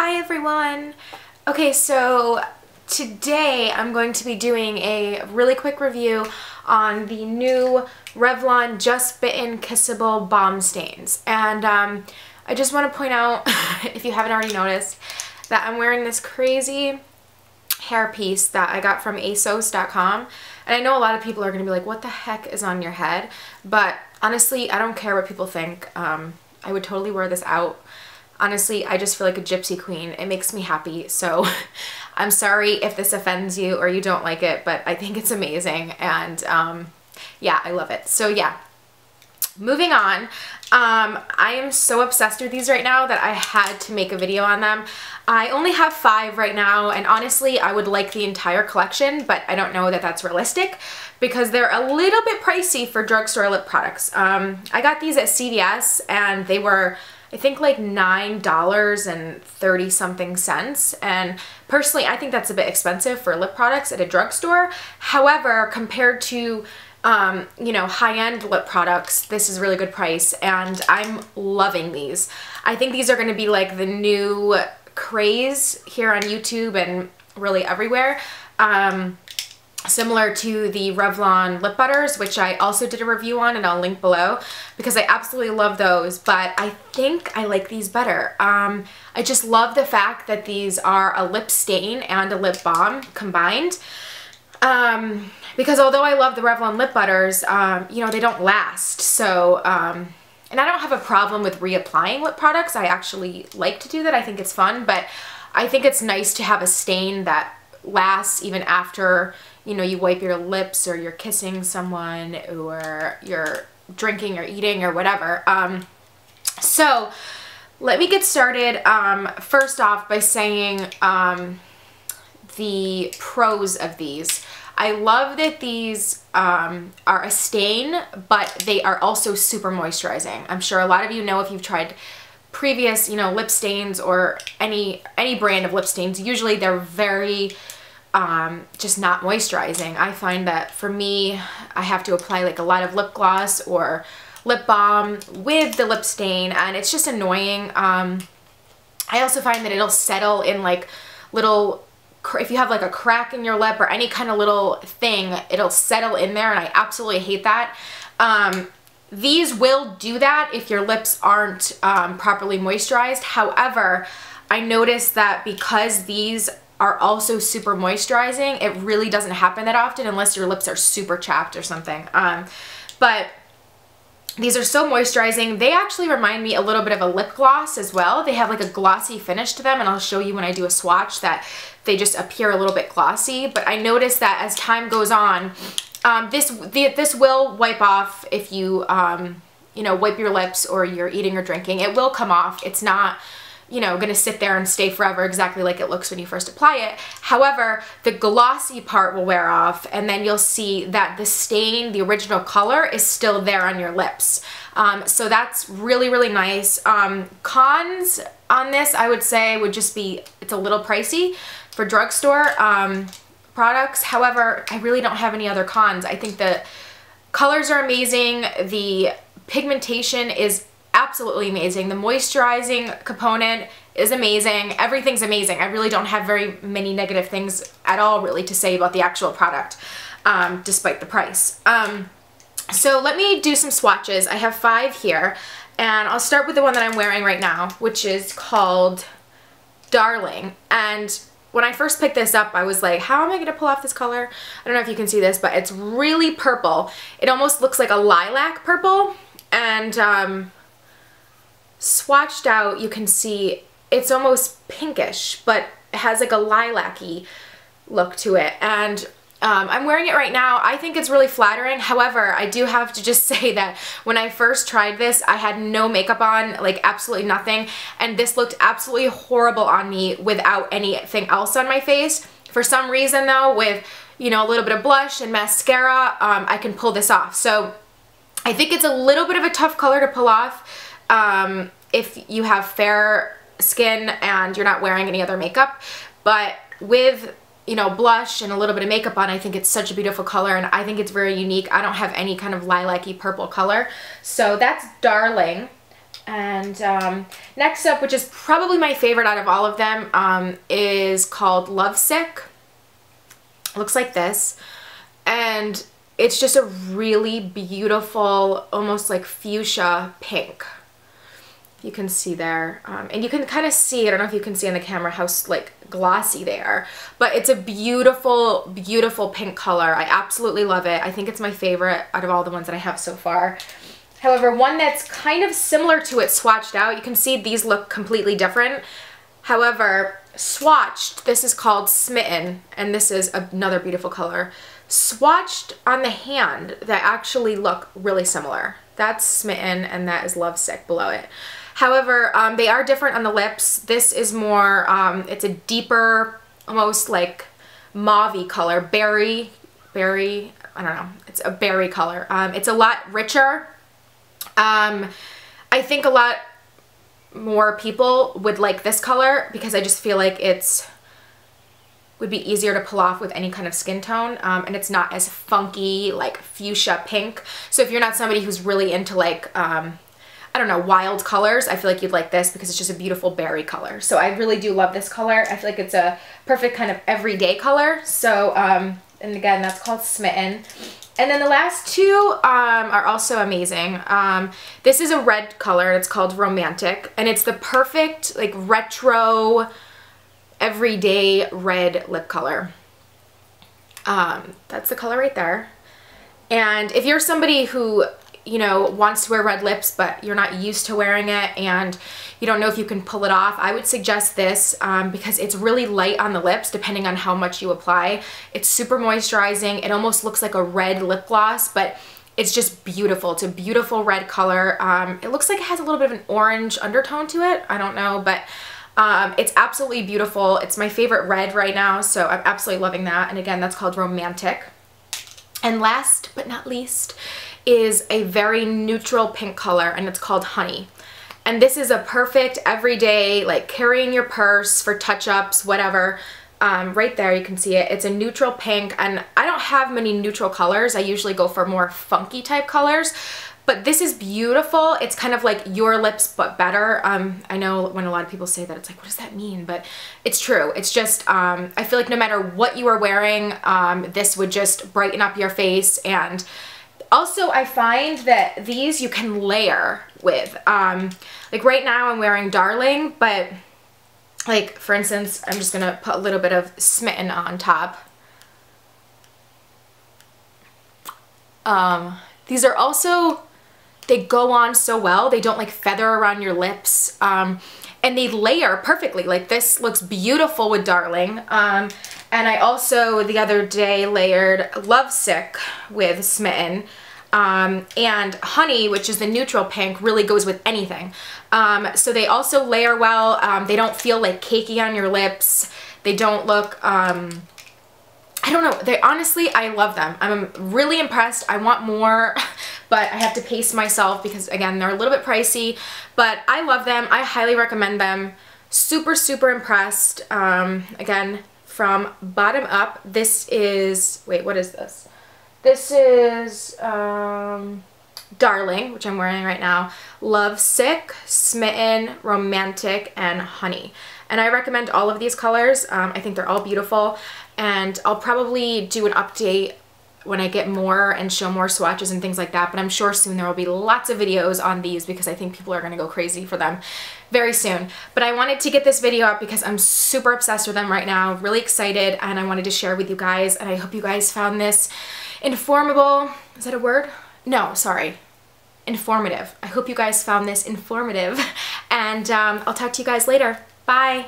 Hi everyone! Okay, so today I'm going to be doing a really quick review on the new Revlon Just Bitten Kissable Balm Stains. And I just want to point out, if you haven't already noticed, that I'm wearing this crazy hairpiece that I got from ASOS.com. And I know a lot of people are going to be like, what the heck is on your head? But honestly, I don't care what people think. I would totally wear this out. Honestly, I just feel like a gypsy queen. It makes me happy. So I'm sorry if this offends you or you don't like it, but I think it's amazing. And yeah, I love it. So yeah, moving on. I am so obsessed with these right now that I had to make a video on them. I only have 5 right now, and honestly, I would like the entire collection, but I don't know that that's realistic because they're a little bit pricey for drugstore lip products. I got these at CVS and they were, I think, like $9.30 something cents, and personally I think that's a bit expensive for lip products at a drugstore. However, compared to you know, high-end lip products, this is a really good price and I'm loving these. I think these are going to be like the new craze here on YouTube and really everywhere. Similar to the Revlon lip butters, which I also did a review on and I'll link below because I absolutely love those, but I think I like these better. I just love the fact that these are a lip stain and a lip balm combined. Because although I love the Revlon lip butters, you know, they don't last. So, and I don't have a problem with reapplying lip products. I actually like to do that. I think it's fun, but I think it's nice to have a stain that lasts even after, you know, you wipe your lips or you're kissing someone or you're drinking or eating or whatever. So let me get started first off by saying the pros of these. I love that these are a stain, but they are also super moisturizing. I'm sure a lot of you know, if you've tried previous, you know, lip stains or any brand of lip stains, usually they're very just not moisturizing. I find that for me, I have to apply like a lot of lip gloss or lip balm with the lip stain, and it's just annoying. I also find that it'll settle in like little, if you have like a crack in your lip or any kind of little thing, it'll settle in there, and I absolutely hate that. These will do that if your lips aren't properly moisturized. However, I noticed that because these are also super moisturizing, it really doesn't happen that often unless your lips are super chapped or something. But these are so moisturizing. They actually remind me a little bit of a lip gloss as well. They have like a glossy finish to them, and I'll show you when I do a swatch that they just appear a little bit glossy. But I noticed that as time goes on, this will wipe off if you, you know, wipe your lips or you're eating or drinking. It will come off. It's not, you know, gonna sit there and stay forever exactly like it looks when you first apply it. However, the glossy part will wear off, and then you'll see that the stain, the original color, is still there on your lips. So that's really, really nice. Cons on this, I would say, would just be it's a little pricey for drugstore products. However, I really don't have any other cons. I think the colors are amazing. The pigmentation is absolutely amazing. The moisturizing component is amazing. Everything's amazing. I really don't have very many negative things at all really to say about the actual product, despite the price. So let me do some swatches. I have 5 here, and I'll start with the one that I'm wearing right now, which is called Darling. And when I first picked this up, I was like, how am I going to pull off this color? I don't know if you can see this, but it's really purple. It almost looks like a lilac purple, and swatched out, you can see it's almost pinkish, but it has like a lilac-y look to it. And I'm wearing it right now. I think it's really flattering. However, I do have to just say that when I first tried this, I had no makeup on, like absolutely nothing, and this looked absolutely horrible on me without anything else on my face. For some reason though, with, you know, a little bit of blush and mascara, I can pull this off. So I think it's a little bit of a tough color to pull off if you have fair skin and you're not wearing any other makeup. But with, you know, blush and a little bit of makeup on, I think it's such a beautiful color, and I think it's very unique. I don't have any kind of lilac-y purple color. So that's Darling. And next up, which is probably my favorite out of all of them, is called Lovesick. Looks like this. And it's just a really beautiful, almost like fuchsia pink. You can see there. And you can kind of see, I don't know if you can see on the camera how like glossy they are. But it's a beautiful, beautiful pink color. I absolutely love it. I think it's my favorite out of all the ones that I have so far. However, one that's kind of similar to it swatched out, you can see these look completely different. However, swatched, this is called Smitten, and this is another beautiful color. Swatched on the hand, that actually look really similar. That's Smitten, and that is Lovesick below it. However, they are different on the lips. This is more, it's a deeper, almost like mauve-y color, berry, I don't know, it's a berry color. It's a lot richer. I think a lot more people would like this color because I just feel like would be easier to pull off with any kind of skin tone, and it's not as funky like fuchsia pink. So if you're not somebody who's really into like, I don't know, wild colors, I feel like you'd like this because it's just a beautiful berry color. So I really do love this color. I feel like it's a perfect kind of everyday color. So, and again, that's called Smitten. And then the last two are also amazing. This is a red color. It's called Romantic. And it's the perfect, like, retro, everyday red lip color. That's the color right there. And if you're somebody who, you know, wants to wear red lips, but you're not used to wearing it and you don't know if you can pull it off, I would suggest this because it's really light on the lips depending on how much you apply. It's super moisturizing. It almost looks like a red lip gloss, but it's just beautiful. It's a beautiful red color. It looks like it has a little bit of an orange undertone to it. I don't know, but it's absolutely beautiful. It's my favorite red right now, so I'm absolutely loving that. And again, that's called Romantic. And last but not least is a very neutral pink color, and it's called Honey. And this is a perfect everyday, like carrying your purse for touch-ups, whatever. Right there you can see it. It's a neutral pink, and I don't have many neutral colors. I usually go for more funky type colors. But this is beautiful. It's kind of like your lips, but better. I know when a lot of people say that, it's like, what does that mean? But it's true. It's just, I feel like no matter what you are wearing, this would just brighten up your face. And also, I find that these you can layer with. Like right now I'm wearing Darling, but like for instance, I'm just gonna put a little bit of Smitten on top. These are also, they go on so well. They don't like feather around your lips. And they layer perfectly. Like this looks beautiful with Darling. And I also the other day layered Lovesick with Smitten. And Honey, which is the neutral pink, really goes with anything. So they also layer well. They don't feel like cakey on your lips. They don't look, I don't know. They honestly, I love them. I'm really impressed. I want more, but I have to pace myself because again, they're a little bit pricey, but I love them. I highly recommend them. Super, super impressed. Again, from bottom up, this is, wait, what is this? This is Darling, which I'm wearing right now, Lovesick, Smitten, Romantic, and Honey. And I recommend all of these colors. I think they're all beautiful. And I'll probably do an update when I get more and show more swatches and things like that. But I'm sure soon there will be lots of videos on these because I think people are going to go crazy for them very soon. But I wanted to get this video up because I'm super obsessed with them right now. Really excited. And I wanted to share with you guys. And I hope you guys found this informative. Is that a word? No, sorry. Informative. I hope you guys found this informative. And I'll talk to you guys later. Bye.